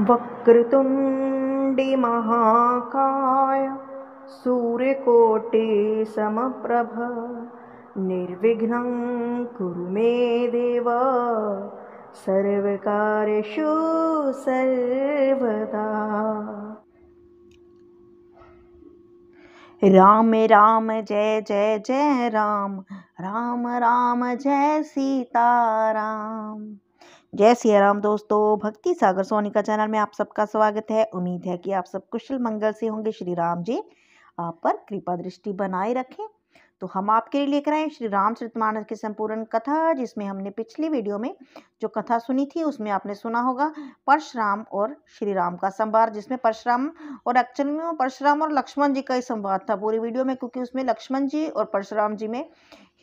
वक्रतुण्डी महाकाय सूर्यकोटि समप्रभ निर्विघ्नं कुरु मे देव सर्वकार्येषु सर्वदा। राम राम जय जय जय राम, राम राम जय सीताराम। जय सिया राम। दोस्तों, भक्ति सागर सोनिका चैनल में आप सबका स्वागत है। उम्मीद है कि आप सब कुशल मंगल से होंगे। श्री राम जी आप पर कृपा दृष्टि बनाए रखें। तो हम आपके लिए लेकर आए श्री रामचरितमानस की संपूर्ण कथा, जिसमें हमने पिछली वीडियो में जो कथा सुनी थी उसमें आपने सुना होगा परशुराम और श्री राम का संवाद, जिसमें परशुराम और एक्चुअल में परशुराम और लक्ष्मण जी का ही संवाद था पूरी वीडियो में, क्योंकि उसमें लक्ष्मण जी और परशुराम जी में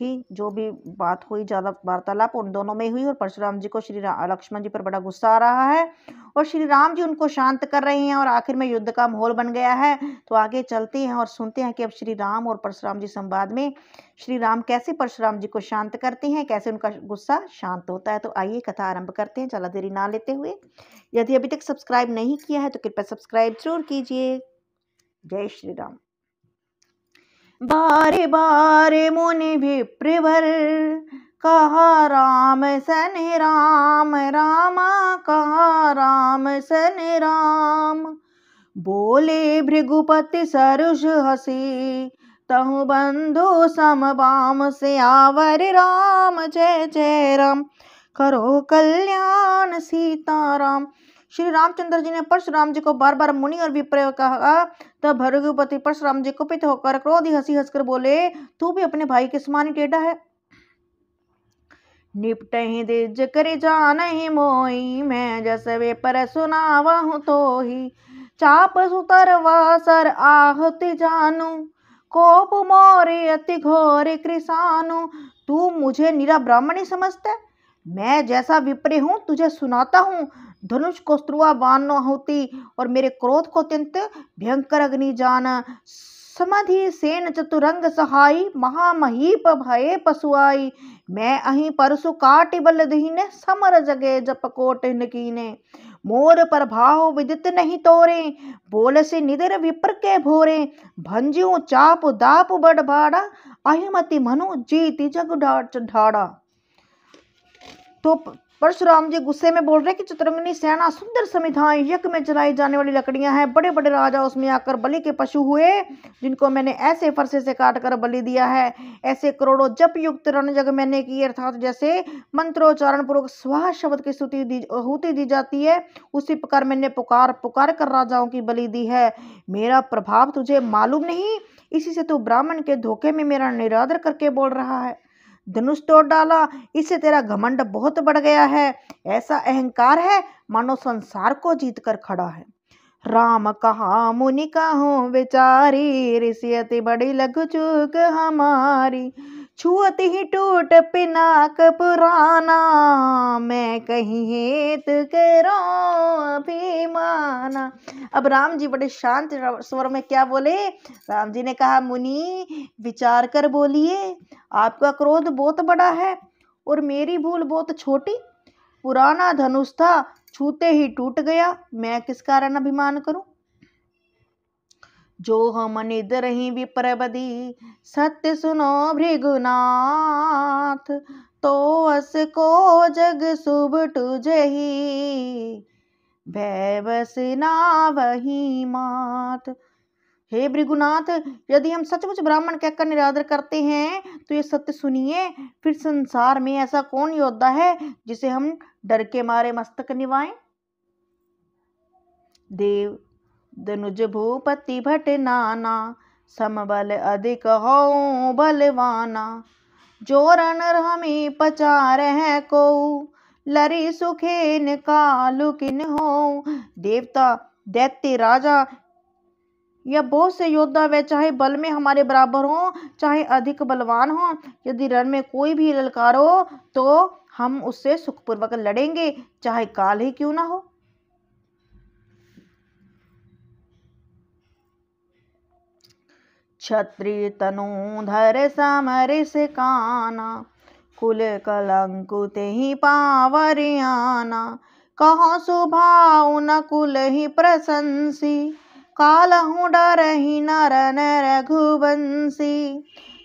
ही जो भी बात हुई, ज़्यादा वार्तालाप उन दोनों में हुई। और परशुराम जी को लक्ष्मण जी पर बड़ा गुस्सा आ रहा है और श्री राम जी उनको शांत कर रहे हैं और आखिर में युद्ध का माहौल बन गया है। तो आगे चलते हैं और सुनते हैं कि अब श्री राम और परशुराम जी संवाद में श्री राम कैसे परशुराम जी को शांत करते हैं, कैसे उनका गुस्सा शांत होता है। तो आइए कथा आरंभ करते हैं, ज़्यादा देरी ना लेते हुए। यदि अभी तक सब्सक्राइब नहीं किया है तो कृपया सब्सक्राइब जरूर कीजिए। जय श्री राम। बारे बारे मुनि विप्रवर कहा राम सन राम, रामा कहा राम सन राम। बोले भृगुपति सरुष हसी, तहु बंधु समबाम से आवर राम। जय जय राम करो कल्याण सीताराम। श्री रामचंद्र जी ने परशुराम जी को बार बार मुनि और विप्र कहा। तब भृगुपति परशुराम जी कुपित होकर क्रोधी हंसी हंसकर बोले, तू भी अपने भाई के समान ही टेढ़ा है। निपटहि दिज कर जानहि मोई, मैं जस वे पर सुनावहु तोहि। चाप सुतर वासर आहति जानू, कोप मोरे अति घोर कृसानु। तू मुझे निरा ब्राह्मण ही समझता है? मैं जैसा विप्र हूँ तुझे सुनाता हूँ। धनुष को स्त्रुआ बाण होती और मेरे क्रोध को अत्यंत भयंकर अग्नि जान। समधि सेन चतुरंग सहाई, महामहीप भये पशुआई। मैं अहीं परसु काटि बल दीने, समर जगे जप कोट कीने। मोर पर भाव विदित नहीं तोरे, बोल से निदर विप्र के भोरे। भंज्यू चाप दाप बड़ बाड़ा, अहिमति मनु जीति जग ढाड़ा। तो परशुराम जी गुस्से में बोल रहे कि चतुरंगनी सेना, सुंदर समिधाएं, यज्ञ में जलाई जाने वाली लकड़ियां हैं, बड़े बड़े राजा उसमें आकर बलि के पशु हुए, जिनको मैंने ऐसे फरसे से काट कर बलि दिया है। ऐसे करोड़ों जप युक्त रण जग मैंने की, अर्थात जैसे मंत्रोच्चारण पूर्वक स्वाहा शब्द की स्तुति दी जाती है, उसी प्रकार मैंने पुकार पुकार कर राजाओं की बलि दी है। मेरा प्रभाव तुझे मालूम नहीं, इसी से तू ब्राह्मण के धोखे में मेरा निरादर करके बोल रहा है। धनुष तोड़ डाला, इससे तेरा घमंड बहुत बढ़ गया है। ऐसा अहंकार है मानो संसार को जीत कर खड़ा है। राम कहा मुनि कहो विचारी, ऋषि अति बड़ी लघु चूक हमारी। छुअत ही टूट पिनाक पुराना, मैं कहीं हेत करो अभिमाना। अब राम जी बड़े शांत स्वर में क्या बोले? राम जी ने कहा, मुनि विचार कर बोलिए, आपका क्रोध बहुत बड़ा है और मेरी भूल बहुत छोटी। पुराना धनुष था, छूते ही टूट गया, मैं किस कारण अभिमान करूं। जो हम निदर ही विप्रबदी, सत्य सुनो भृगुनाथ। तो अस को जग शुभ तुझही, भय बस ना वही मात। हे भृगुनाथ, यदि हम सचमुच ब्राह्मण कहकर निरादर करते हैं तो ये सत्य सुनिए, फिर संसार में ऐसा कौन योद्धा है जिसे हम डर के मारे मस्तक निवाएं। देव धनुज भूपति भट नाना, समबल अधिक हो बलवाना। जो रण हमें पचार है को, लरी सुखेन कालु किन हो। देवता, दैत्य, राजा या बहुत से योद्धा वे चाहे बल में हमारे बराबर हो, चाहे अधिक बलवान हो, यदि रण में कोई भी ललकारो तो हम उससे सुखपूर्वक लड़ेंगे, चाहे काल ही क्यों ना हो। क्षत्रिय तनूधर समरिस काना, कुल कलंकुत ही पावरियाना। कहो सुभाव नकुल ही प्रशंसी, कालहु डरहि नर रघुवंशी।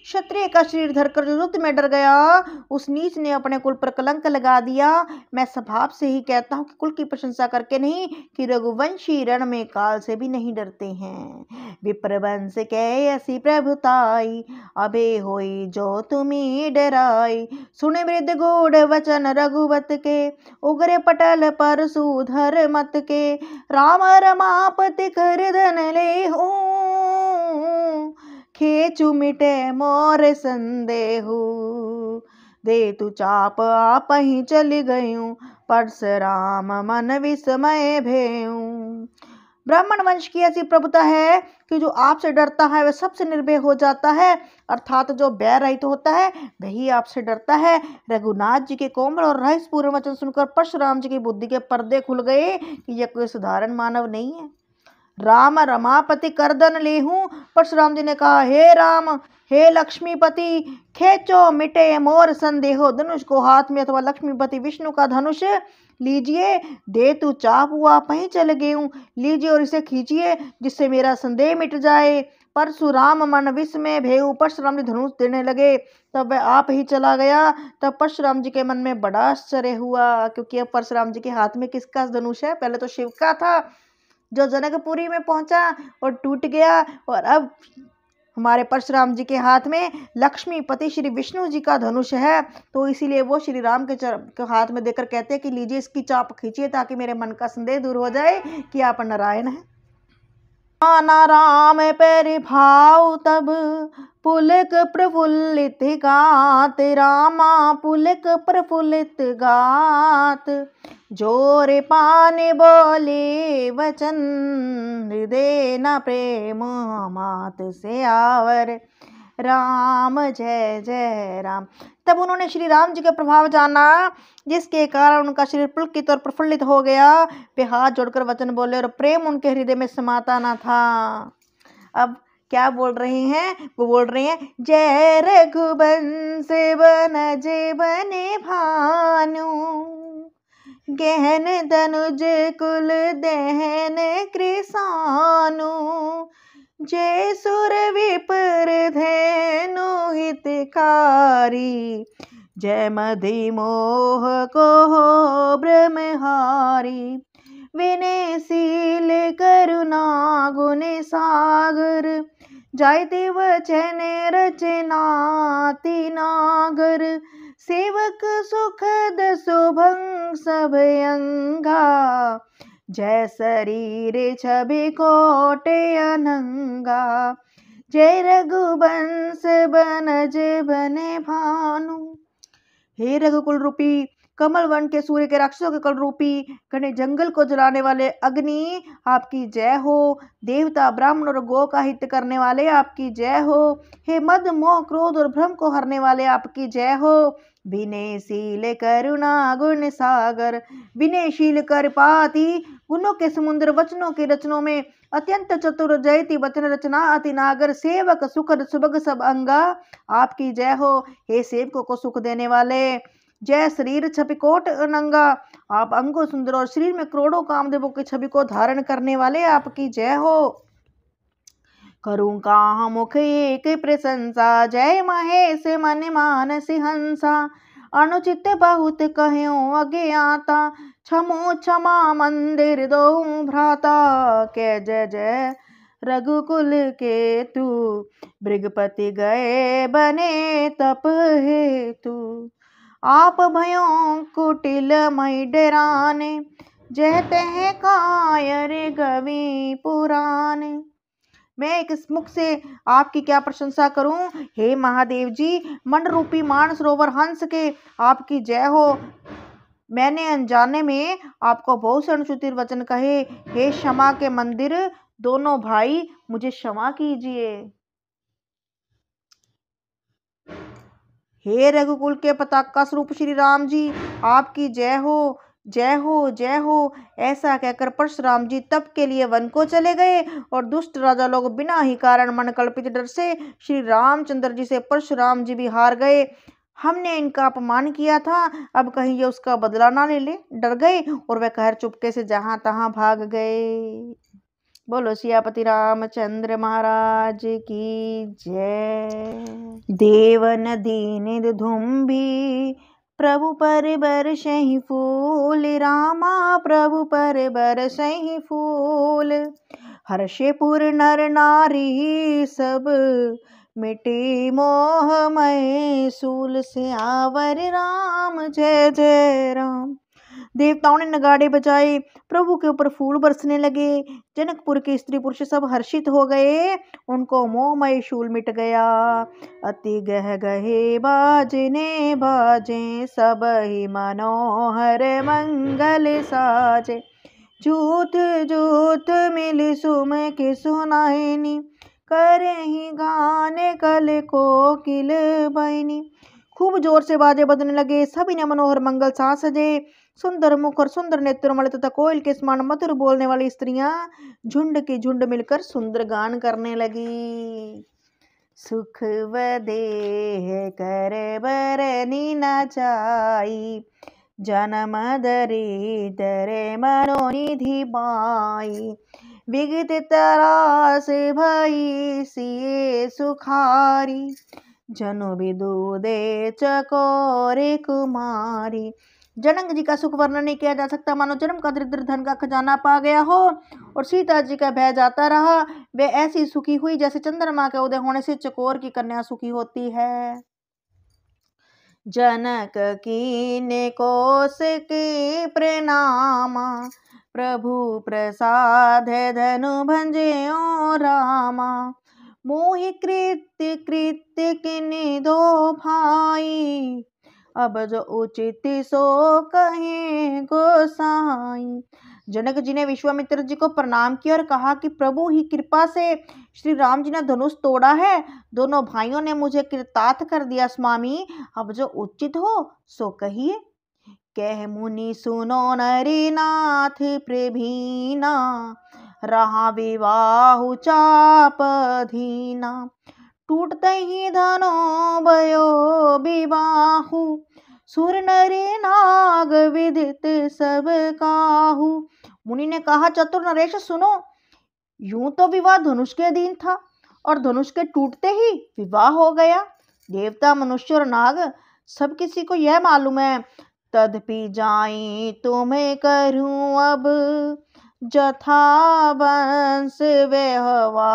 क्षत्रिय का शरीर धरकर जो युद्ध में डर गया, उस नीच ने अपने कुल पर कलंक लगा दिया। मैं स्वभाव से ही कहता हूँ कि कुल की प्रशंसा करके नहीं, कि रघुवंशी रण में काल से भी नहीं डरते हैं। विप्रवंश कहे ऐसी प्रभुताई, अबे होई जो तुम्हें डराई। सुने वृद्ध गूढ़ वचन रघुवत के, उग्र पटल पर सुधर मत के। राम रमापति कर धन ले हूँ, खेचु मिटे मोर संदेहु। दे तू चाप आप ही चली गयूं, परशुराम मन विस्मय भेऊं। ब्राह्मण वंश की ऐसी प्रभुता है कि जो आपसे डरता है वह सबसे निर्भय हो जाता है, अर्थात जो बैर रहित होता है वही आपसे डरता है। रघुनाथ जी के कोमल और रहस्यपूर्ण वचन सुनकर परशुराम जी की बुद्धि के पर्दे खुल गए कि यह कोई साधारण मानव नहीं है। राम रमापति करदन लेहूं। परशुराम जी ने कहा, हे राम, हे लक्ष्मीपति, खेचो मिटे मोर संदेहो। धनुष को हाथ में अथवा लक्ष्मीपति विष्णु का धनुष लीजिए। दे तू चाहू आप ही चल गए हूँ, लीजिए और इसे खींचिए जिससे मेरा संदेह मिट जाए। परशुराम मन विस्मय भेऊ। परशुराम जी धनुष देने लगे, तब वह आप ही चला गया। तब परशुराम जी के मन में बड़ा आश्चर्य हुआ, क्योंकि अब परशुराम जी के हाथ में किसका धनुष है? पहले तो शिव का था, जो जनकपुरी में पहुंचा और टूट गया, और अब हमारे परशुराम जी के हाथ में लक्ष्मीपति श्री विष्णु जी का धनुष है। तो इसीलिए वो श्री राम के हाथ में देकर कहते हैं कि लीजिए इसकी चाप खींचिए, ताकि मेरे मन का संदेह दूर हो जाए कि आप नारायण हैं। आना राम पर भाव तब पुलक प्रफुल्लित गात, रामा पुलक प्रफुल्लित गात। जोरे पाने बोले वचन, हृदय न प्रेम मात से आवर। राम जय जय राम। तब उन्होंने श्री राम जी का प्रभाव जाना, जिसके कारण उनका शरीर पुलकित और प्रफुल्लित हो गया। वे हाथ जोड़कर वचन बोले और प्रेम उनके हृदय में समाता न था। अब क्या बोल रहे हैं? वो बोल रहे हैं, जय रघुवंश बनज बने भानु, गहन धनुज कुल दहन कृसानु। जय सुर विपर धेनु हितकारी, जय मदि मोह को हो ब्रह्महारी। विनयशील करुणा गुण सागर, जायते वचन रचनाति नागर। सेवक सुखद शुभं सब अंगा, जय शरीर छवि कोटि अनंगा। जय रघुवंश बनज बने भानु। हे रघुकुल रूपी, कमल वन के सूर्य के राक्षसों के कल रूपी, घने जंगल को जलाने वाले अग्नि, आपकी जय हो। देवता ब्राह्मण और गौ का हित करने वाले, आपकी जय हो। हे मद मोह क्रोध और भ्रम को हरने वाले, आपकी जय हो। विनयशील करुणा गुण सागर, विनयशील कृपाति, गुणों के समुद्र, वचनों के रचनों में अत्यंत चतुर, जयति वचन रचना अति नागर। सेवक सुखद सुभग सब अंगा, आपकी जय हो। हे सेवकों को सुख देने वाले, जय शरीर छवि कोट अनंगा, आप अंगों सुंदर और शरीर में करोड़ों कामदेवों की छवि को धारण करने वाले, आपकी जय हो। करूं कहाँ मुख एक प्रशंसा, जय महेश मन मानस हंसा। अनुचित बहुत कह्यों अज्ञाता, क्षमो क्षमा मंदिर दो भ्राता। के जय जय रघुकुल के तू, भृगपति गए बने तप हेतु। आप भयों कुटिल मई डराने, जय तह कायर गवी पुराने। मैं एक मुख से आपकी क्या प्रशंसा करूं? हे महादेव जी, मन रूपी मानसरोवर हंस के आपकी जय हो। मैंने अनजाने में आपको बहुत से अनुचित वचन कहे। हे क्षमा के मंदिर दोनों भाई, मुझे क्षमा कीजिए। हे रघुकुल के पताका स्वरूप श्री राम जी, आपकी जय हो, जय हो, जय हो। ऐसा कहकर परशुराम जी तप के लिए वन को चले गए, और दुष्ट राजा लोग बिना ही कारण मन कल्पित डर से श्री रामचंद्र जी से परशुराम जी भी हार गए। हमने इनका अपमान किया था, अब कहीं ये उसका बदला ना ले ले। डर गए और वह कहर चुपके से जहां तहां भाग गए। बोलो सियापति रामचंद्र महाराज की जय। देवन दीन धुम्भी प्रभु पर बरसहि फूल, रामा प्रभु पर बरसहि फूल। हर्षपुर नर नारी सब मिटे मोह मय सूल, सियावर राम जय जय राम। देवताओं ने नगाड़े बजाए, प्रभु के ऊपर फूल बरसने लगे। जनकपुर के स्त्री पुरुष सब हर्षित हो गए, उनको मोहमय शूल मिट गया। अति गह गहे बाजने बाजे, सब ही मनोहर मंगल साजे। जूत जूत मिली सुम के सुनाइनी, करही गाने कल कोकिल बहनी। खूब जोर से बाजे बजने लगे, सभी ने मनोहर मंगल सा सजे। सुंदर मुख और सुंदर नेत्र वाले तथा कोयल के समान मधुर बोलने वाली स्त्रियां झुंड की झुंड मिलकर सुंदर गान करने लगी। सुख वदेह कर बरनी न जाई, जन्म दरिद्र मनोनिधि बाई। विगत तरास भई सिए सुखारी, जनु बिदु दे चकोरे कुमारी। जनक जी का सुख वर्णन नहीं किया जा सकता, मानो जन्म का दरिद्र धन का खजाना पा गया हो और सीता जी का भय जाता रहा। वे ऐसी सुखी हुई जैसे चंद्रमा के उदय होने से चकोर की कन्या सुखी होती है। जनक कीने कोस के प्रणामा, प्रभु प्रसाद धनु भंजयो रामा। मोहि कृत्य कृत्य किनि दो भाई, अब जो उचित सो कहे गोसाई। जनक जी ने विश्वामित्र जी को प्रणाम किया और कहा कि प्रभु ही कृपा से श्री राम जी ने धनुष तोड़ा है, दोनों भाइयों ने मुझे कृतार्थ कर दिया स्वामी, अब जो उचित हो सो कहिए। कह मुनि सुनो नरी नाथ प्रभीना, रहा विवाहु चाप धीना। टूटते ही धनो भयो विवाहु, सुर नरे नाग विदित सब काहू। मुनि ने कहा, चतुर नरेश सुनो, यूं तो विवाह धनुष के अधीन था और धनुष के टूटते ही विवाह हो गया। देवता मनुष्य और नाग सब किसी को यह मालूम है, तदपि जाई तुम्हें करूं अब जथा वंश व्यवहारो।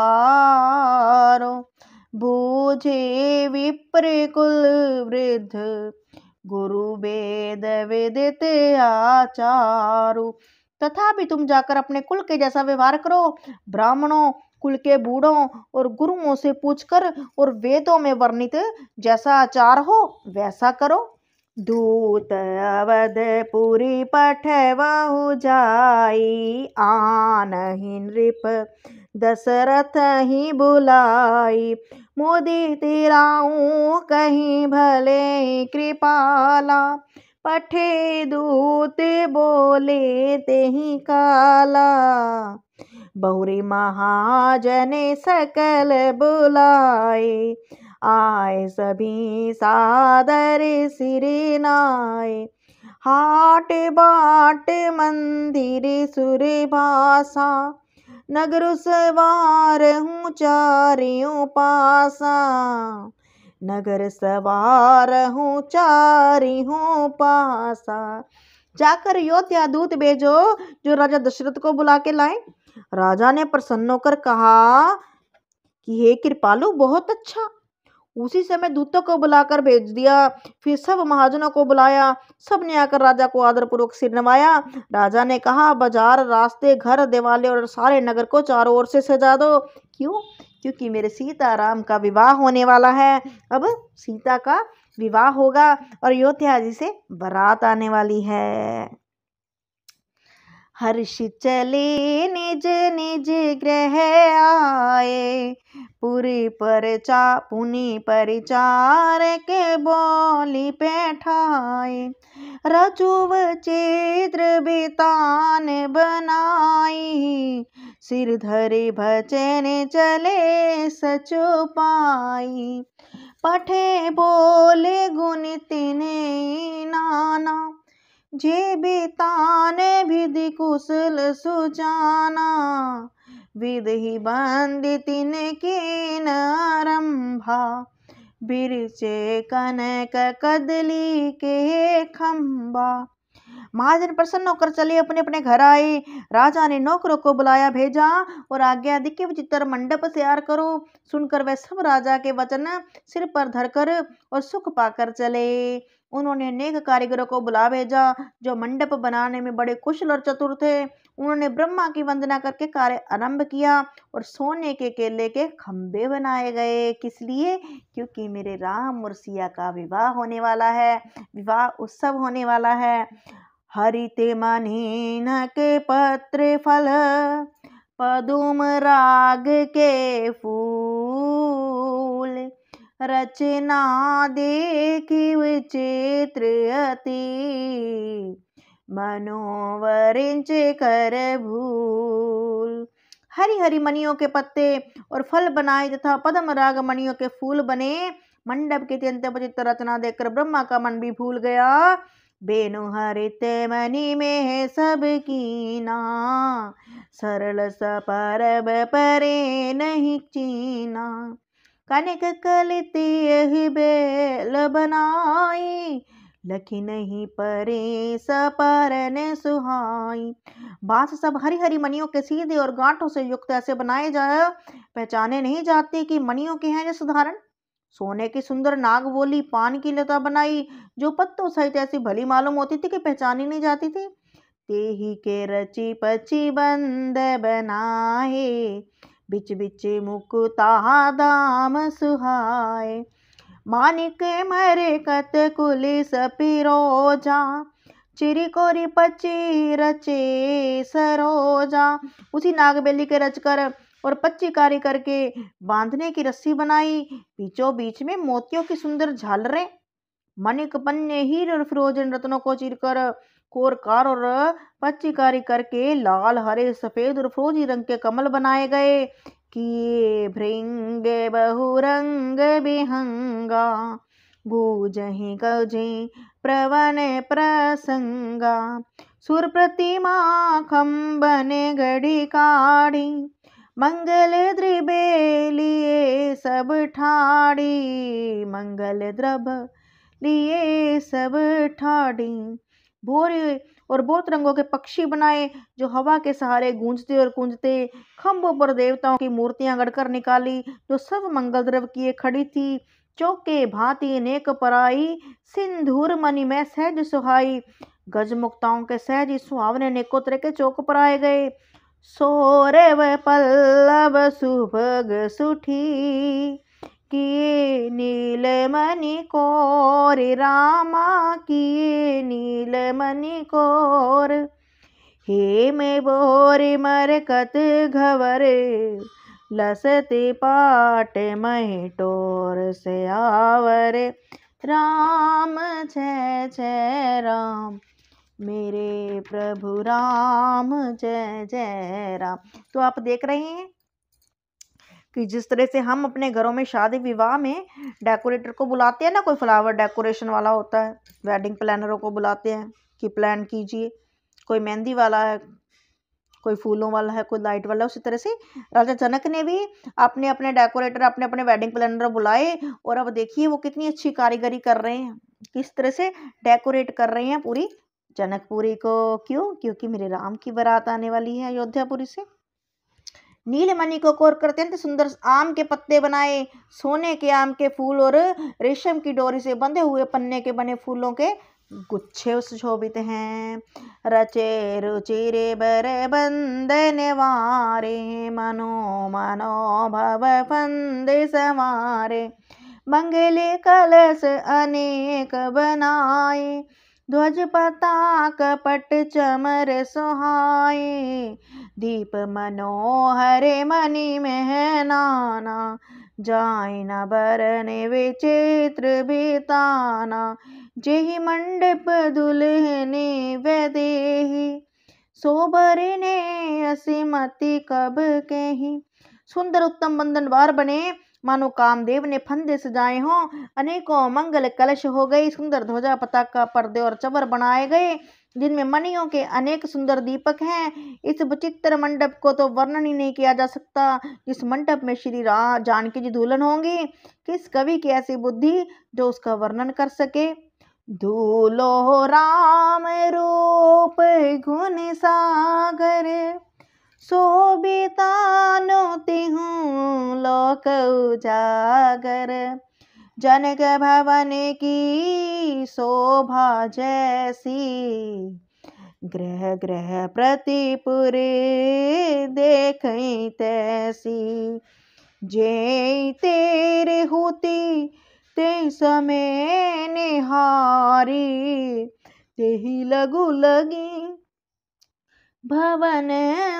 बूझे विप्र कुल वृद्ध, गुरु वेद विदित आचारु। तथापि तुम जाकर अपने कुल के जैसा व्यवहार करो, ब्राह्मणों कुल के बूढ़ों और गुरुओं से पूछकर और वेदों में वर्णित जैसा आचार हो वैसा करो। दूत अवधपुरी पठवहु जाई, आनहि नृप दशरथ ही बुलाई। मोदी तिराऊं कहीं भले कृपाला, पठे दूत बोले तेहि काला। बहुरी महाजने सकल बुलाए, आए सभी सादर सिर नाए। हाट बाट मंदिर सुर भाषा, नगर सवार हूँ चारियों पासा। नगर सवार हूँ चारियों पासा। जाकर अयोध्या दूत भेजो जो राजा दशरथ को बुला के लाए। राजा ने प्रसन्न होकर कहा कि हे कृपालु, बहुत अच्छा। उसी समय दूतों को बुलाकर भेज दिया। फिर सब महाजनों को बुलाया, सबने आकर राजा को आदरपूर्वक सिर नवाया। राजा ने कहा, बाजार, रास्ते, घर, देवालय और सारे नगर को चारों ओर से सजा दो। क्यों? क्योंकि मेरे सीताराम का विवाह होने वाला है। अब सीता का विवाह होगा और अयोध्या जी से बारात आने वाली है। हर्ष चले निज निज ग्रह आए, पुनि परिचार के बोली बैठाए। रजुव चित्र बितान बनाई, सिर धरे भजन चले सचुपाई। पठे बोले गुणित ने नाना, जे बेतान विधि कुशल सुजाना, विधि बंदित के नारंभा, बिरचे कनक कदली के खंबा। महाजन प्रसन्न होकर चले अपने अपने घर आए। राजा ने नौकरों को बुलाया भेजा और आज्ञा दी कि विचित्र मंडप तैयार करो। सुनकर वह सब राजा के वचन सिर पर धरकर और सुख पाकर चले। उन्होंने अनेक कारीगरों को बुला भेजा जो मंडप बनाने में बड़े कुशल और चतुर थे। उन्होंने ब्रह्मा की वंदना करके कार्य आरंभ किया और सोने के केले के खंबे बनाए गए। किस लिए? क्योंकि मेरे राम और सिया का विवाह होने वाला है, विवाह उत्सव होने वाला है। हरिते मनीन के पत्र फल, पदुम राग के फूल, रचना देखी विचित्र अति, मनोवरिंच कर भूल। हरी हरी मणियों के पत्ते और फल बनाए तथा पद्म राग मणियों के फूल बने। मंडप की अत्यंत विचित्र रचना देखकर ब्रह्मा का मन भी भूल गया। बेनु हरित मणि में सब कीना, सरल सपरब परे नहीं चीना, कनक कलित यही बेल बनाई, लखी नहीं परे सपरन सुहाई। बांस सब हरी हरी मणियों के सीधे और गांठों से युक्त ऐसे बनाए जाए पहचाने नहीं जाते कि मणियों के हैं। जैसे उदाहरण, सोने की सुंदर नाग बोली पान की लता बनाई, जो पत्तों सहित ऐसी भली मालूम होती थी कि पहचानी नहीं जाती थी। तेही के रची पची बंद बनाए, बिच बिच मुकुता दाम सुहाए, मानिक मरे कत कुलिस पिरोजा, चिरी कोरी पची रचे सरोजा। उसी नागबेली के रचकर और पच्ची कारी करके बांधने की रस्सी बनाई, बीचों बीच में मोतियों की सुंदर झालरें, मणिक पन्ने हीरे और फिरोजन रत्नों को चीरकर कोरकार और पच्चीकारी करके लाल हरे सफेद और फिरोजी रंग के कमल बनाए गए। किए भृंग बहुरंग विहंगा, बूझहि गजे प्रवन प्रसंगा, सुर प्रतिमा खंबन गढ़ी काढ़ी, मंगल द्रिबे लिए सब ठाड़ी, मंगल द्रभ लिए सब ठाड़ी। भोर और बहुत रंगों के पक्षी बनाए जो हवा के सहारे गूंजते और गूंजते। खंभों पर देवताओं की मूर्तियां गढ़कर निकाली जो सब मंगल द्रव्य किए खड़ी थी। चौके भांति अनेक पराई, सिंदूर मणि में सहज सुहाई। गजमुक्ताओं के सहज सुहावने अनेकों तरह के चौक पराए गए। सौरव पल्लव सुभग सुठी, किए नीलमणि कोर रामा, किए नीलमणि कोर। हे में बोर मरकत घवर, लसते पाट मही टोर से आवर। राम जय जय राम, मेरे प्रभु राम जय जय राम। तो आप देख रहे हैं कि जिस तरह से हम अपने घरों में शादी विवाह में डेकोरेटर को बुलाते हैं ना, कोई फ्लावर डेकोरेशन वाला होता है, वेडिंग प्लानरों को बुलाते हैं कि प्लान कीजिए, कोई मेहंदी वाला है, कोई फूलों वाला है, कोई लाइट वाला। उसी तरह से राजा जनक ने भी अपने अपने डेकोरेटर, अपने अपने वेडिंग प्लानर बुलाए और अब देखिए वो कितनी अच्छी कारीगरी कर रहे हैं, किस तरह से डेकोरेट कर रहे हैं पूरी जनकपुरी को। क्यों? क्योंकि मेरे राम की बारात आने वाली है अयोध्यापुरी से। नीलमणि को कोर कर अत्यंत सुंदर आम के पत्ते बनाए, सोने के आम के फूल और रेशम की डोरी से बंधे हुए पन्ने के बने फूलों के गुच्छे सुशोभित हैं। रचे रुचिरे बर बंदन वारे, मनो मनो भव फंद समारे। मंगले कलश अनेक बनाए, ध्वज पताक पट चमर सुहाए। दीप मनोहर मणि में नाना, जाय न बरन विचित्र बिताना। जेहि मंडप दुल्हने वैदेही, सोबर ने असीमति कब कही। सुंदर उत्तम बंधन द्वार बने, मानो कामदेव ने फंदे सजाए हों। अनेकों मंगल कलश हो गई, सुंदर ध्वजा पताका पर्दे और चवर बनाए गए, जिनमें मणियों के अनेक सुंदर दीपक हैं। इस विचित्र मंडप को तो वर्णन ही नहीं किया जा सकता। जिस मंडप में श्री राम जानकी जी दुल्हन होंगी, किस कवि की ऐसी बुद्धि जो उसका वर्णन कर सके। दूल्हो राम रूप गुण सागर, शोभितानो तिहु लोक उजागर। जनक भवन की शोभा जैसी, ग्रह ग्रह प्रतिपुर देखई तैसी। जे तेरे होती ते समय निहारी, तेहि लगु लगी भवन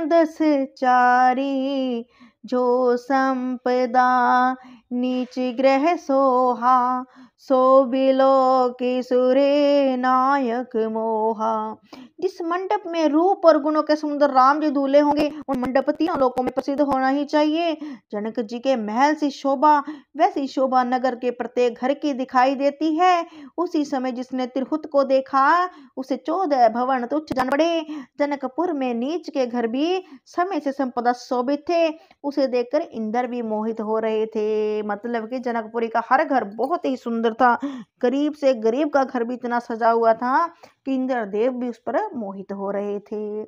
10 चारी। जो संपदा नीच ग्रह सोहा, सो बिलो की सुरे नायक मोहा। जिस मंडप में रूप और गुणों के सुंदर राम जी दूल्हे होंगे, उन मंडप तीनों लोकों में प्रसिद्ध होना ही चाहिए। जनक जी के महल सी शोभा, वैसी शोभा नगर के प्रत्येक घर की दिखाई देती है। उसी समय जिसने तिरहुत को देखा, उसे 14 भवन तुच्छ जान पड़े। जनकपुर में नीच के घर भी समय से संपदा शोभित थे, उसे देखकर इंद्र भी मोहित हो रहे थे। मतलब कि जनकपुरी का हर घर बहुत ही सुंदर था। गरीब से गरीब का घर भी इतना सजा हुआ था कि इंद्र देव भी उस पर मोहित हो रहे थे।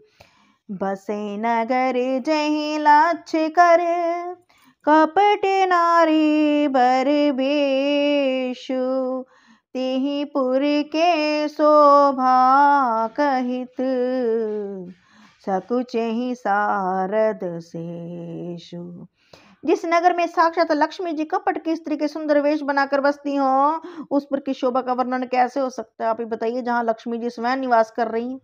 बसे नगर जहि लाछ कर, कपट नारी बर बेशु। तेहि पुर के शोभा कहित, सकुचहि सारद शेषु। जिस नगर में साक्षात लक्ष्मी जी कपट की स्त्री के सुंदर वेश बनाकर बसती हो, उस पर की शोभा का वर्णन कैसे हो सकता है? आप ही बताइए। जहाँ लक्ष्मी जी स्वयं निवास कर रही,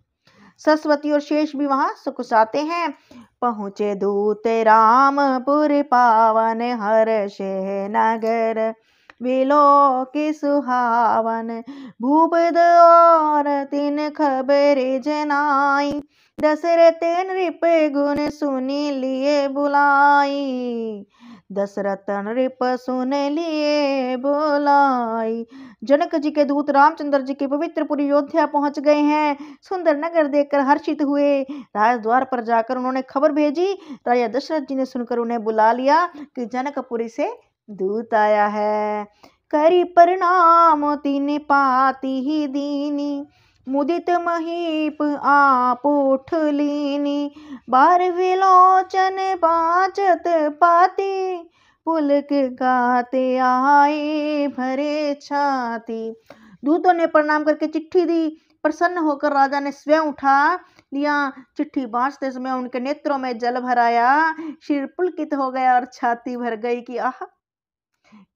सरस्वती और शेष भी वहां सुखसाते हैं। पहुँचे दूत रामपुर पावन, हर्षे नगर विलो की सुहावन। भूपद और तीन खबर जनाई, दशरथ नृप गुण सुनी लिए बुलाई। दशरथ नृप सुन लिए बुलाई। जनक जी के दूत रामचंद्र जी की पवित्रपुरी अयोध्या पहुंच गए हैं। सुंदर नगर देखकर हर्षित हुए। राजद्वार पर जाकर उन्होंने खबर भेजी। राजा दशरथ जी ने सुनकर उन्हें बुला लिया कि जनकपुरी से दूत आया है। करी प्रणाम तीन पाती ही दीनी, मुदित महीप आप उठ लीनी। बार विलोचन बाजत पाती, पुलक गाते आए भरे छाती। दूतों ने प्रणाम करके चिट्ठी दी। प्रसन्न होकर राजा ने स्वयं उठा लिया। चिट्ठी बांटते समय उनके नेत्रों में जल भर आया, सिर पुलकित हो गया और छाती भर गई कि आह,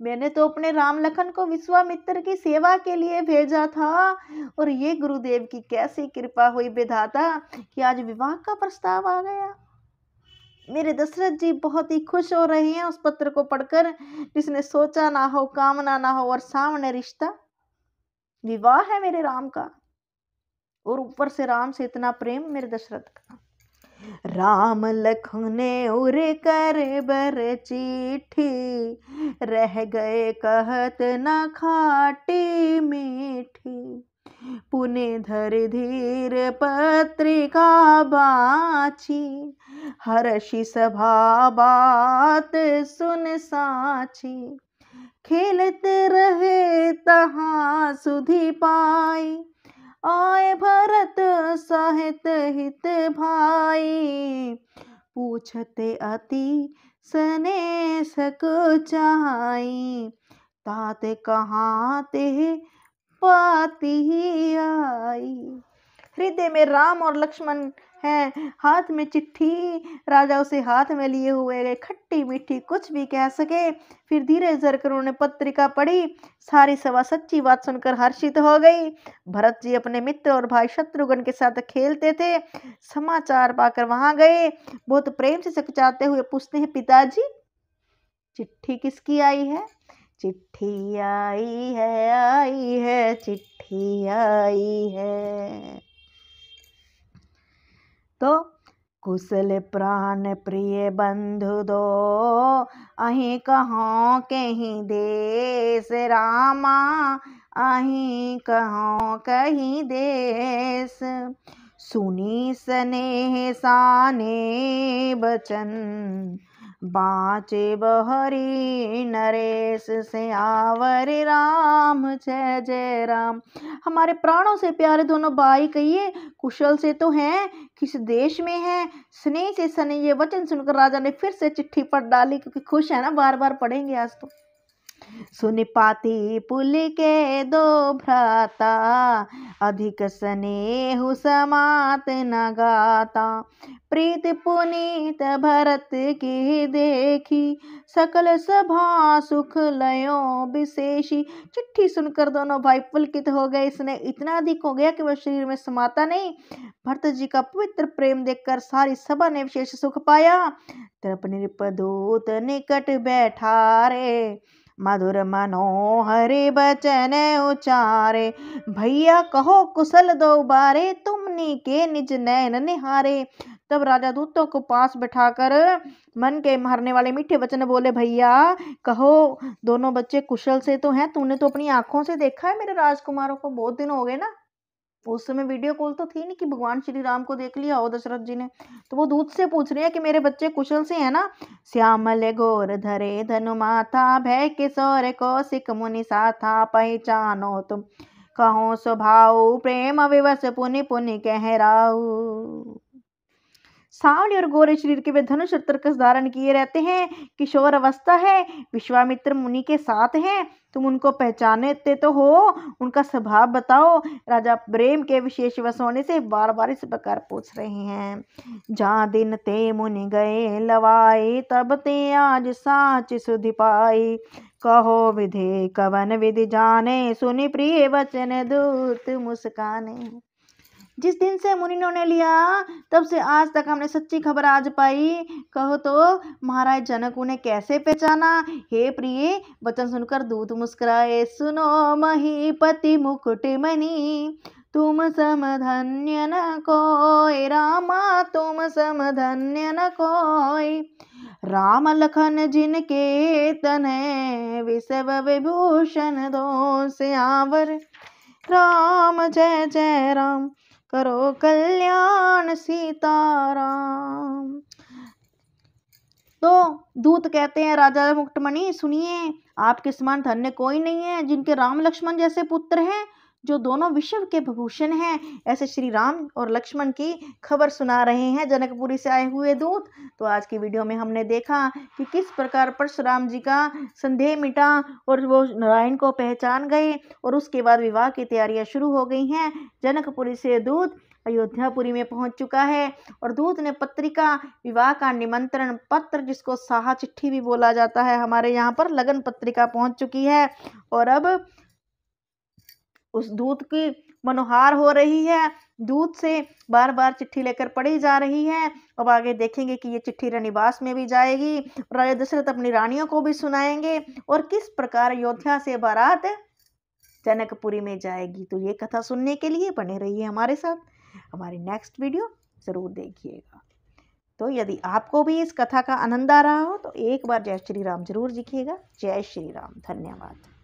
मैंने तो अपने राम लखन को विश्वामित्र की सेवा के लिए भेजा था, और ये गुरुदेव की कैसी कृपा हुई विधाता कि आज विवाह का प्रस्ताव आ गया। मेरे दशरथ जी बहुत ही खुश हो रहे हैं उस पत्र को पढ़कर, जिसने सोचा ना हो, कामना ना हो, और सामने रिश्ता विवाह है मेरे राम का, और ऊपर से राम से इतना प्रेम मेरे दशरथ का। राम लखन उर कर बर चिट्ठी, रह गए कहत न खाटी मीठी। पुने धर धीर पत्रिका बाची, हर्षि सभा बात सुन साची। खेलत रहे तहाँ सुधि पाई, आए भरत सहित हित भाई। पूछते अति सने सकुचाई, तात कहाँ ते पाती आई। हृदय में राम और लक्ष्मण हैं, हाथ में चिट्ठी, राजा उसे हाथ में लिए हुए गए। खट्टी मीठी कुछ भी कह सके। फिर धीरे धीरे कर उन्होंने पत्रिका पढ़ी। सारी सभा सच्ची बात सुनकर हर्षित हो गई। भरत जी अपने मित्र और भाई शत्रुघ्न के साथ खेलते थे, समाचार पाकर वहां गए। बहुत प्रेम से सकुचाते हुए पूछते हैं, पिताजी चिट्ठी किसकी आई है? चिट्ठी आई है, चिट्ठी आई है। तो कुशल प्राण प्रिय बंधु दो, अहीं कहाँ कहीं देश रामा, अहीं कहाँ कहीं देश। सुनी स्नेह साने बचन, बाँचे बहरी नरेश, सियावर राम जय जय राम। हमारे प्राणों से प्यारे दोनों भाई कहिए कुशल से तो हैं, किस देश में हैं। स्नेह से सने ये वचन सुनकर राजा ने फिर से चिट्ठी पढ़ डाली, क्योंकि खुश है ना, बार बार पढ़ेंगे आज तो। सुन पाती पुल के दो भ्राता, अधिक स्नेह समात न गाता। प्रीत पुनीत भरत की देखी, सकल सभा सुख लयो विशेषी। चिट्ठी सुनकर दोनों भाई पुलकित हो गए। स्नेह इतना अधिक हो गया कि वह शरीर में समाता नहीं। भरत जी का पवित्र प्रेम देखकर सारी सभा ने विशेष सुख पाया। तृप नृपदूत निकट बैठा रे, मधुर मनोहर बचन उचारे। भैया कहो कुशल दो बारे, तुमने के निज नैन निहारे। तब राजा दूतों को पास बैठाकर मन के मारने वाले मीठे वचन बोले, भैया कहो दोनों बच्चे कुशल से तो हैं, तूने तो अपनी आंखों से देखा है मेरे राजकुमारों को, बहुत दिन हो गए ना। उस समय वीडियो कॉल तो थी नहीं कि भगवान श्री राम को देख लिया हो दशरथ जी ने। तो वो दूत से पूछ रहे हैं कि मेरे बच्चे कुशल से हैं ना। श्यामल गोर धरे धनु माथा, भय किशोर कौशिक मुनि साथा। पहचानो तुम कहो स्वभाव, प्रेम विवश पुनि पुनि कह राऊ। सांवली और गोरे शरीर के वे धनुष और तरकस धारण किए रहते हैं। किशोर अवस्था है, विश्वामित्र मुनि के साथ हैं। तुम उनको पहचानते तो हो, उनका स्वभाव बताओ। राजा प्रेम के विशेष वश होने से बार बार इस प्रकार पूछ रहे हैं। जहाँ दिन ते मुनि गए लवाए, तब ते आज साच सुधि पाई। कहो विधि कवन विधि जाने, सुनि प्रिय वचन दूत मुस्काने। जिस दिन से मुनियों ने लिया तब से आज तक हमने सच्ची खबर आज पाई। कहो तो महाराज जनक उन्हें कैसे पहचाना। हे प्रिय वचन सुनकर दूत मुस्कुराए। सुनो महीपति मुकुट मणि, तुम सम धन्य न कोई रामा, तुम सम धन्य न कोई। राम लखन जिनके तनय, विषव विभूषण दो सियावर राम जय जय राम। करो कल्याण सीताराम। तो दूत कहते हैं, राजा मुकुटमणि सुनिए, आपके समान धन्य कोई नहीं है। जिनके राम लक्ष्मण जैसे पुत्र हैं, जो दोनों विश्व के विभूषण हैं, ऐसे श्री राम और लक्ष्मण की खबर सुना रहे हैं जनकपुरी से आए हुए दूत। तो आज की वीडियो में हमने देखा कि किस प्रकार परशुराम जी का संदेह मिटा और वो नारायण को पहचान गए, और उसके बाद विवाह की तैयारियां शुरू हो गई हैं। जनकपुरी से दूत अयोध्यापुरी में पहुंच चुका है, और दूत ने पत्रिका, विवाह का निमंत्रण पत्र, जिसको साहा चिट्ठी भी बोला जाता है, हमारे यहाँ पर लगन पत्रिका पहुंच चुकी है। और अब उस दूत की मनोहार हो रही है। दूत से बार बार चिट्ठी लेकर पढ़ी जा रही है। अब आगे देखेंगे कि ये चिट्ठी रनिवास में भी जाएगी, राजा दशरथ अपनी रानियों को भी सुनाएंगे, और किस प्रकार अयोध्या से बारात जनकपुरी में जाएगी। तो ये कथा सुनने के लिए बने रहिए हमारे साथ। हमारी नेक्स्ट वीडियो जरूर देखिएगा। तो यदि आपको भी इस कथा का आनंद आ रहा हो तो एक बार जय श्री राम जरूर लिखिएगा। जय श्री राम। धन्यवाद।